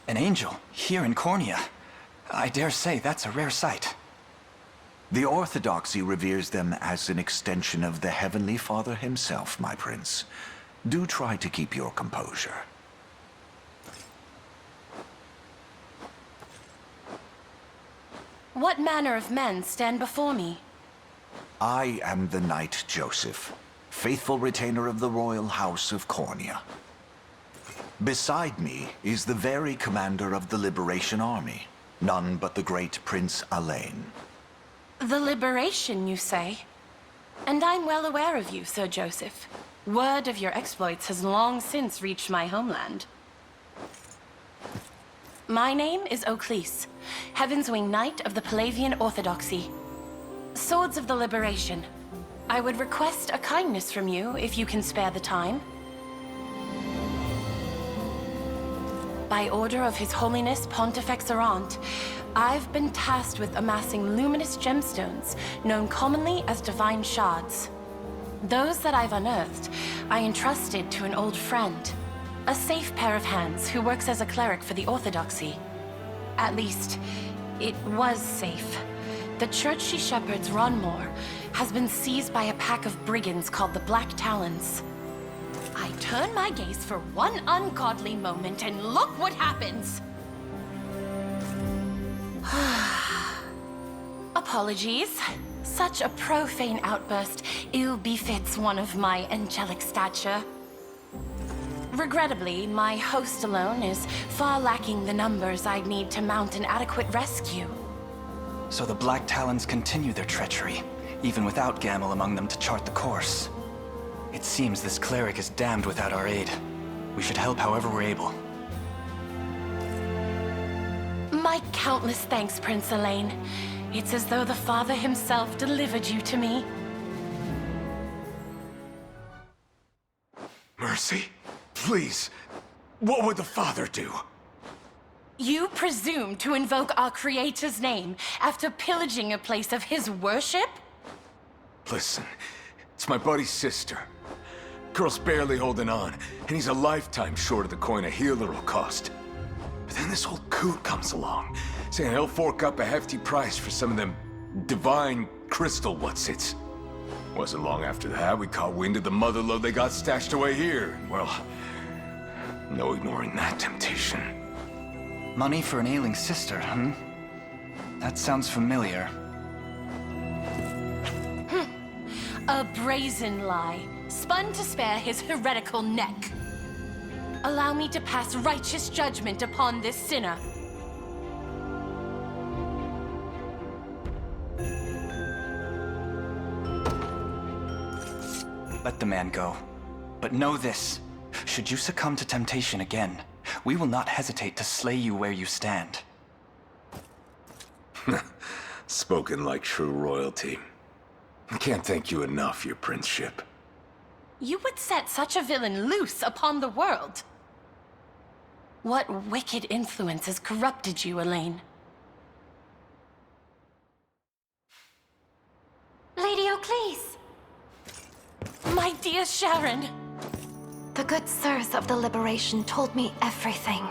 An angel, here in Cornea. I dare say that's a rare sight. The Orthodoxy reveres them as an extension of the Heavenly Father himself, my prince. Do try to keep your composure. What manner of men stand before me? I am the Knight Joseph, faithful retainer of the royal house of Cornea. Beside me is the very commander of the Liberation Army, none but the great Prince Alain. The Liberation, you say? And I'm well aware of you, Sir Joseph. Word of your exploits has long since reached my homeland. My name is Ochlys, Heaven's Wing Knight of the Palavian Orthodoxy. Swords of the Liberation. I would request a kindness from you if you can spare the time. By order of His Holiness Pontifex Errant, I've been tasked with amassing luminous gemstones, known commonly as divine shards. Those that I've unearthed, I entrusted to an old friend, a safe pair of hands who works as a cleric for the Orthodoxy. At least, it was safe. The church she shepherds, Ronmore, has been seized by a pack of brigands called the Black Talons. I turn my gaze for one ungodly moment, and look what happens! Apologies. Such a profane outburst ill befits one of my angelic stature. Regrettably, my host alone is far lacking the numbers I'd need to mount an adequate rescue. So the Black Talons continue their treachery, even without Gamel among them to chart the course. It seems this cleric is damned without our aid. We should help however we're able. My countless thanks, Prince Alain. It's as though the Father himself delivered you to me. Mercy? Please. What would the Father do? You presume to invoke our Creator's name after pillaging a place of his worship? Listen, it's my buddy's sister. Girl's barely holding on, and he's a lifetime short of the coin a healer will cost. But then this old coot comes along, saying he'll fork up a hefty price for some of them divine crystal what's-its. Wasn't long after that we caught wind of the motherlode they got stashed away here. Well, no ignoring that temptation. Money for an ailing sister, hmm? That sounds familiar. A brazen lie, spun to spare his heretical neck. Allow me to pass righteous judgment upon this sinner. Let the man go. But know this. Should you succumb to temptation again, we will not hesitate to slay you where you stand. Spoken like true royalty. I can't thank you enough, your princeship. You would set such a villain loose upon the world. What wicked influence has corrupted you, Alain? Lady Ochlys! My dear Sharon! The good sirs of the Liberation told me everything.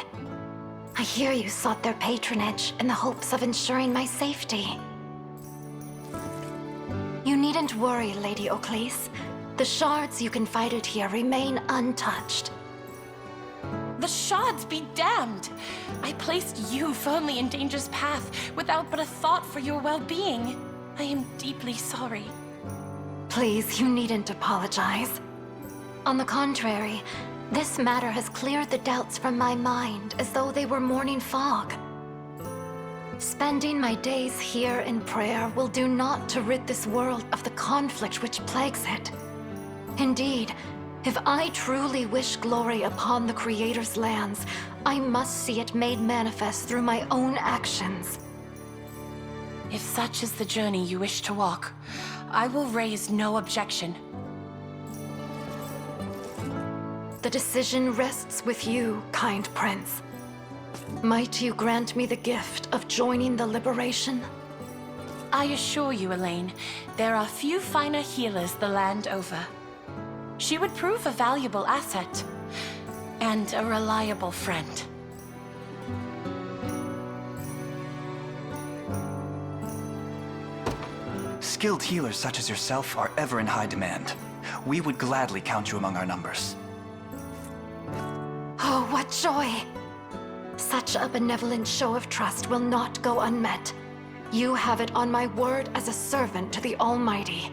I hear you sought their patronage in the hopes of ensuring my safety. You needn't worry, Lady Ochlys. The shards you confided here remain untouched. The shards be damned! I placed you firmly in danger's path without but a thought for your well-being. I am deeply sorry. Please, you needn't apologize. On the contrary, this matter has cleared the doubts from my mind as though they were morning fog. Spending my days here in prayer will do naught to rid this world of the conflict which plagues it. Indeed, if I truly wish glory upon the Creator's lands, I must see it made manifest through my own actions. If such is the journey you wish to walk, I will raise no objection. The decision rests with you, kind prince. Might you grant me the gift of joining the Liberation? I assure you, Alain, there are few finer healers the land over. She would prove a valuable asset, and a reliable friend. Skilled healers such as yourself are ever in high demand. We would gladly count you among our numbers. Oh, what joy! Such a benevolent show of trust will not go unmet. You have it on my word as a servant to the Almighty.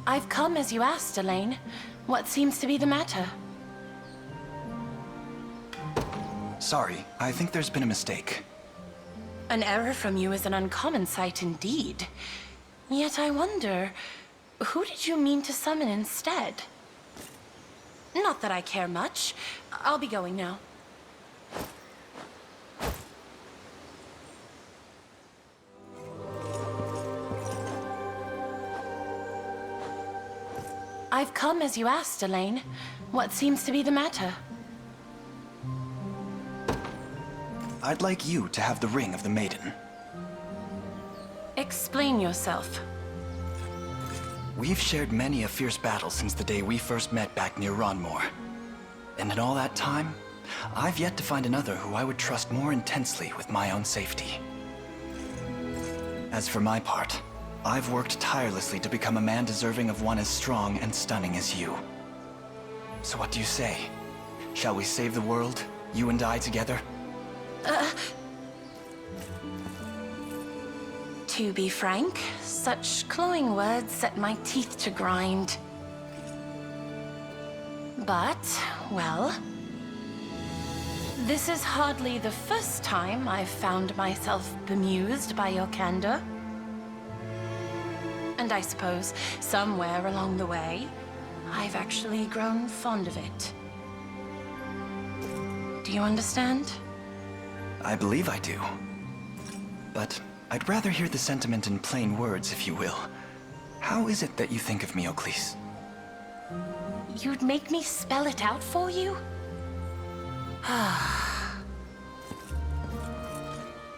I've come as you asked, Alain. What seems to be the matter? Sorry, I think there's been a mistake. An error from you is an uncommon sight indeed. Yet I wonder, who did you mean to summon instead? Not that I care much. I'll be going now. I've come as you asked, Alain. What seems to be the matter? I'd like you to have the ring of the maiden. Explain yourself. We've shared many a fierce battle since the day we first met back near Ronmore. And in all that time, I've yet to find another who I would trust more intensely with my own safety. As for my part, I've worked tirelessly to become a man deserving of one as strong and stunning as you. So what do you say? Shall we save the world, you and I together? To be frank, such cloying words set my teeth to grind. But, well, this is hardly the first time I've found myself bemused by your candor. And I suppose, somewhere along the way, I've actually grown fond of it. Do you understand? I believe I do. But I'd rather hear the sentiment in plain words, if you will. How is it that you think of me, Ochlys? You'd make me spell it out for you?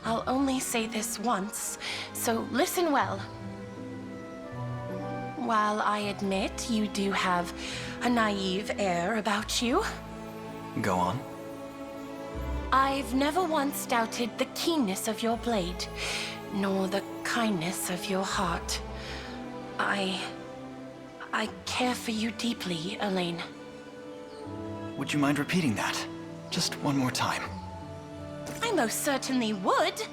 I'll only say this once, so listen well. While I admit you do have a naive air about you, Go on. I've never once doubted the keenness of your blade, nor the kindness of your heart. I care for you deeply, Alain. Would you mind repeating that? Just one more time. I most certainly would.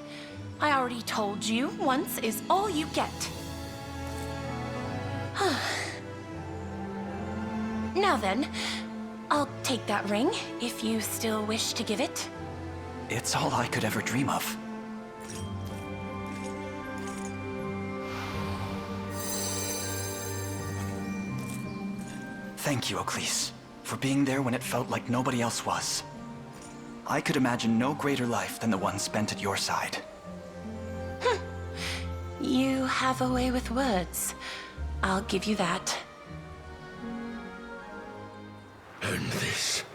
I already told you, once is all you get. Now then, I'll take that ring, if you still wish to give it. It's all I could ever dream of. Thank you, Ochlys, for being there when it felt like nobody else was. I could imagine no greater life than the one spent at your side. You have a way with words. I'll give you that. End this.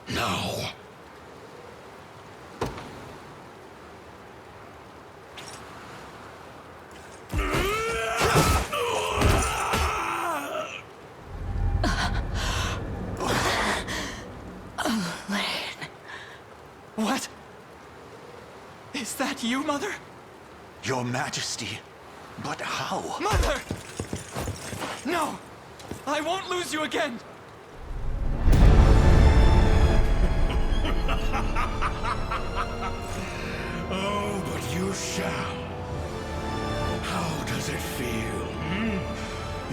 Now. What? Is that you, Mother? Your Majesty, but how? Mother! No! I won't lose you again! Oh, but you shall. How does it feel?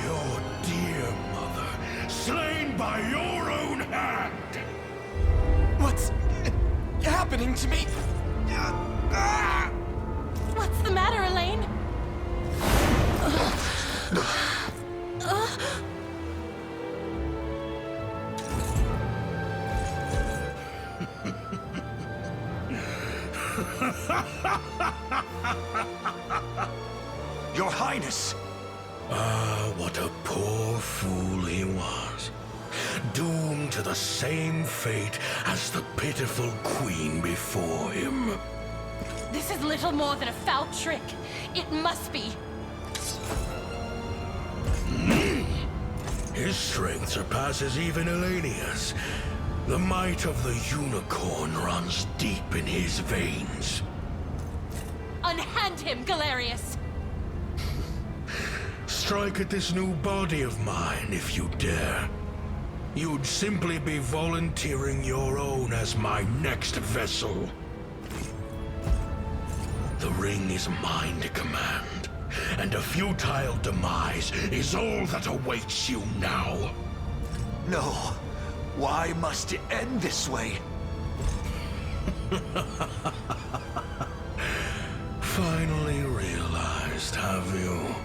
Your dear mother, slain by your own hand! What's happening to me? What's the matter, Alain? Your Highness! Ah, what a poor fool he was. Doomed to the same fate as the pitiful queen before him. This is little more than a foul trick. It must be. His strength surpasses even Elenia's. The might of the unicorn runs deep in his veins. Unhand him, Galerius! Strike at this new body of mine if you dare. You'd simply be volunteering your own as my next vessel. The ring is mine to command, and a futile demise is all that awaits you now. No. Why must it end this way? Finally realized, have you?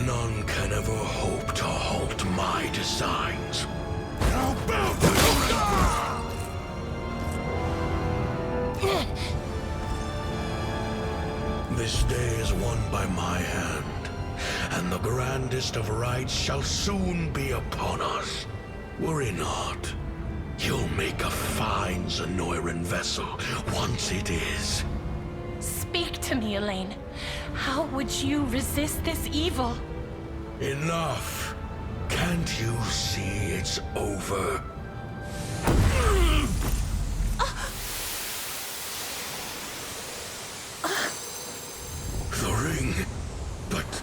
None can ever hope to halt my designs. Now bow to your emperor! This day is won by my hand, and the grandest of rites shall soon be upon us. Worry not. You'll make a fine Zenoiran vessel once it is. Speak to me, Alain. How would you resist this evil? Enough. Can't you see it's over? The ring. But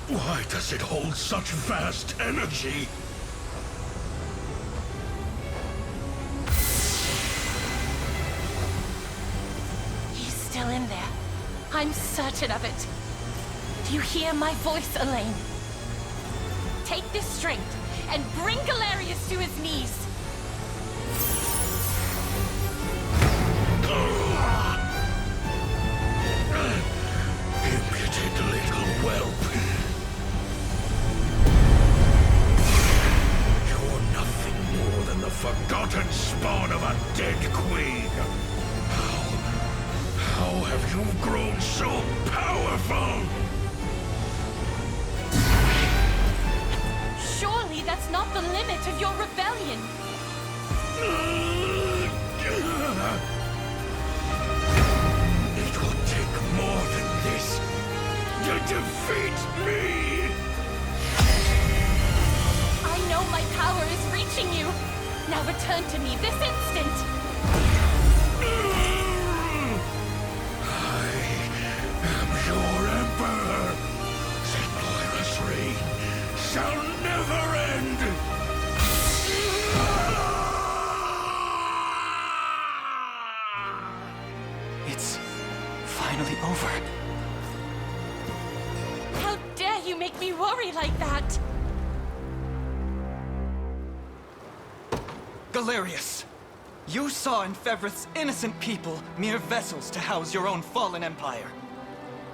why does it hold such vast energy? He's still in there. I'm certain of it. Do you hear my voice, Alain? Take this strength and bring Galerius to his knees. Impotent little whelp. You're nothing more than the forgotten spawn of a dead queen. How have you grown so powerful? Surely that's not the limit of your rebellion. It will take more than this to defeat me! I know my power is reaching you. Now return to me this instant. I am your emperor. Zenoira's reign shall never end! It's finally over. How dare you make me worry like that? Galerius, you saw in Fevrith's innocent people mere vessels to house your own fallen empire.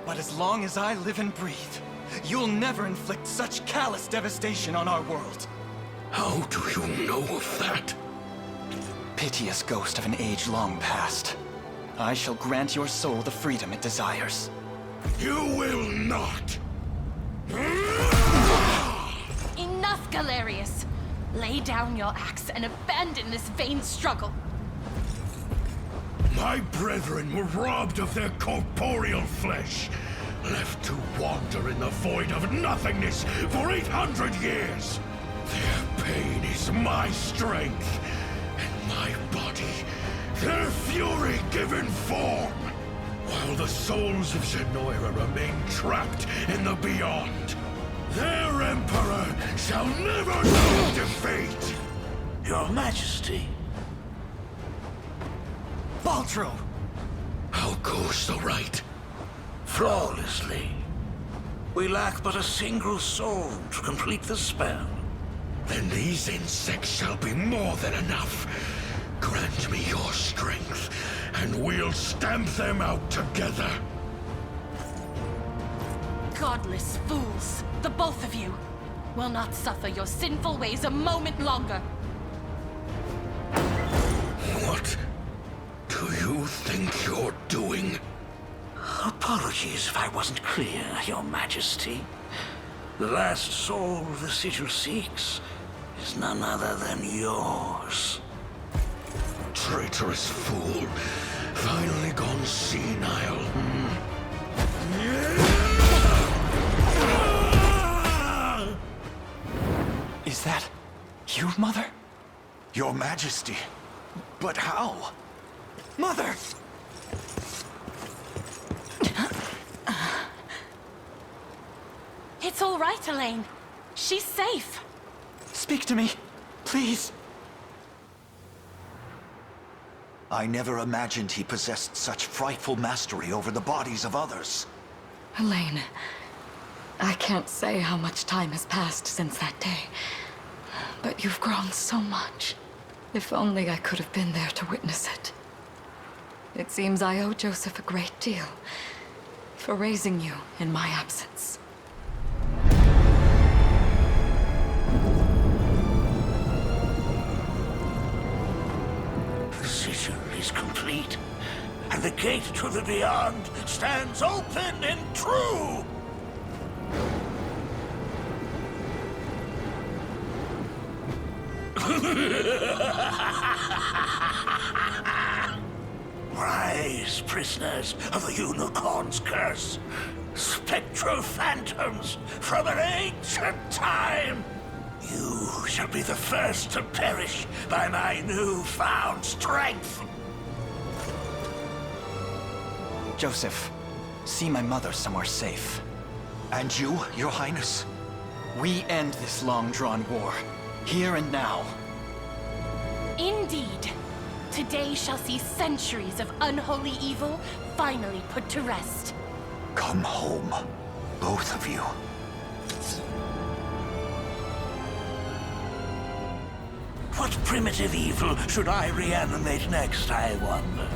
But as long as I live and breathe, you'll never inflict such callous devastation on our world. How do you know of that? Piteous ghost of an age long past. I shall grant your soul the freedom it desires. You will not! Enough, Galerius. Lay down your axe and abandon this vain struggle. My brethren were robbed of their corporeal flesh, left to wander in the void of nothingness for 800 years. Their pain is my strength, and my body, their fury given form, while the souls of Zenoira remain trapped in the beyond. Their emperor shall never know defeat! Your Majesty. Baltro! How goes the rite? Flawlessly. We lack but a single soul to complete the spell. Then these insects shall be more than enough. Grant me your strength, and we'll stamp them out together. Godless fools, the both of you, will not suffer your sinful ways a moment longer. What do you think you're doing? Apologies if I wasn't clear, Your Majesty. The last soul the sigil seeks is none other than yours. Traitorous fool. Finally gone senile. Is that you, Mother? Your Majesty. But how? Mother! It's all right, Alain. She's safe. Speak to me, please. I never imagined he possessed such frightful mastery over the bodies of others. Alain, I can't say how much time has passed since that day, but you've grown so much. If only I could have been there to witness it. It seems I owe Joseph a great deal for raising you in my absence. The sigil is complete, and the gate to the beyond stands open and true! Rise, prisoners of the Unicorn's curse, spectral phantoms from an ancient time! You shall be the first to perish by my newfound strength! Joseph, see my mother somewhere safe. And you, Your Highness? We end this long-drawn war, here and now. Indeed. Today shall see centuries of unholy evil finally put to rest. Come home, both of you. What primitive evil should I reanimate next, I wonder?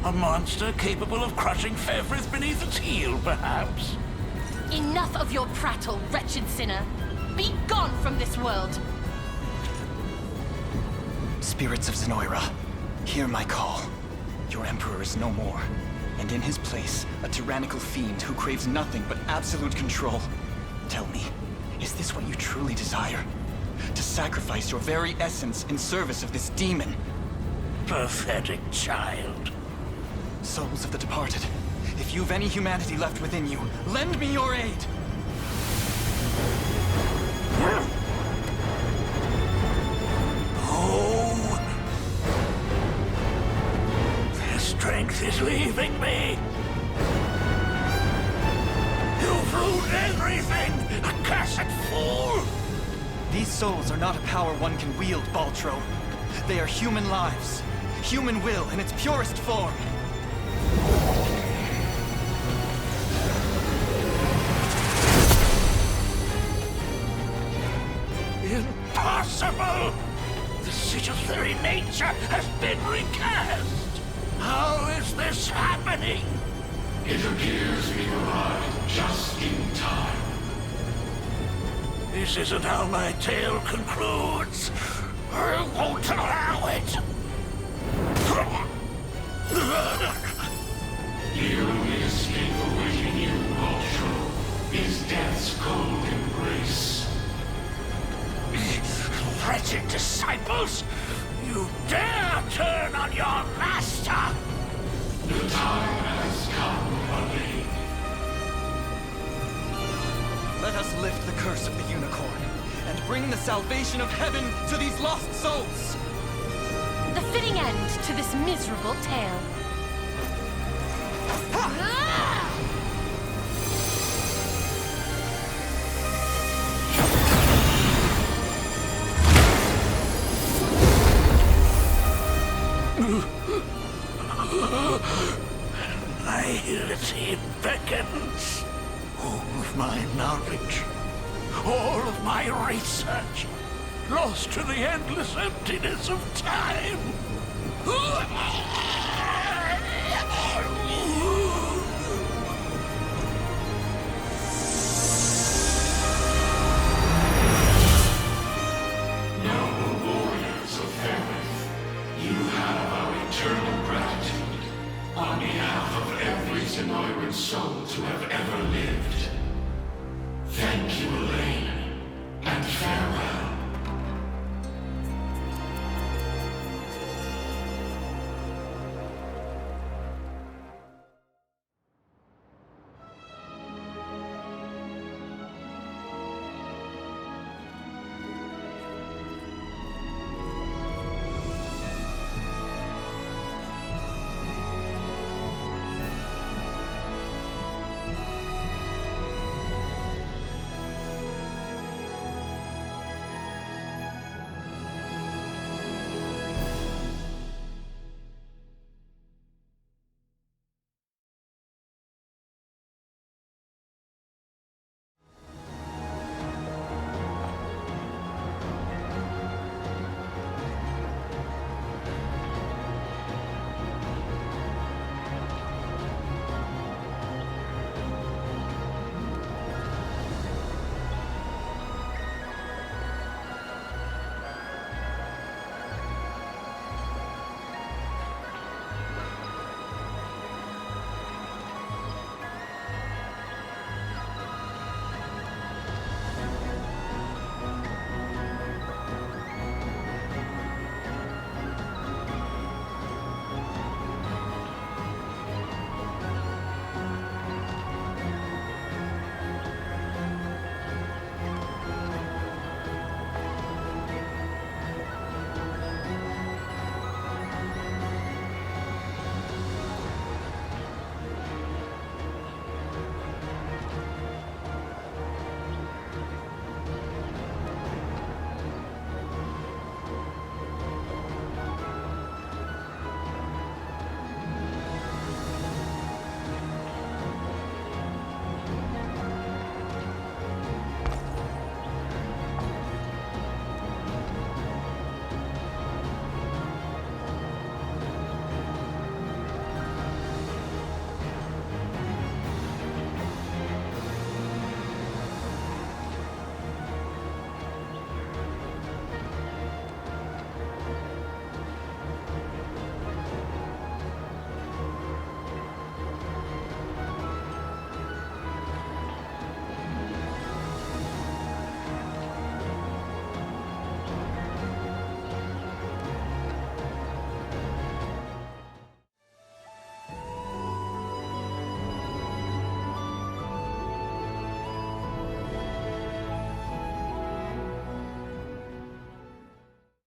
A monster capable of crushing Fevris beneath its heel, perhaps? Enough of your prattle, wretched sinner. Be gone from this world. Spirits of Zenoira, hear my call. Your Emperor is no more, and in his place, a tyrannical fiend who craves nothing but absolute control. Tell me, is this what you truly desire? To sacrifice your very essence in service of this demon? Pathetic child. Souls of the departed, if you've any humanity left within you, lend me your aid! Oh! Their strength is leaving me! You've ruined everything! Accursed fool! These souls are not a power one can wield, Baltro. They are human lives. Human will in its purest form. Impossible! The sigil's very nature has been recast! How is this happening? It appears we arrived just in time. This isn't how my tale concludes. I won't allow it! The only escape awaiting you, Ultro, is death's cold embrace. Wretched disciples! You dare turn on your master! The time has come, Alain. Let us lift the curse of the unicorn, and bring the salvation of heaven to these lost souls! The fitting end to this miserable tale. Annihility beckons. All of my knowledge, all of my research, lost to the endless emptiness of time. Noble warriors of Fairwith, you have our eternal gratitude on behalf of every Zenoiran soul to have ever lived. Thank you.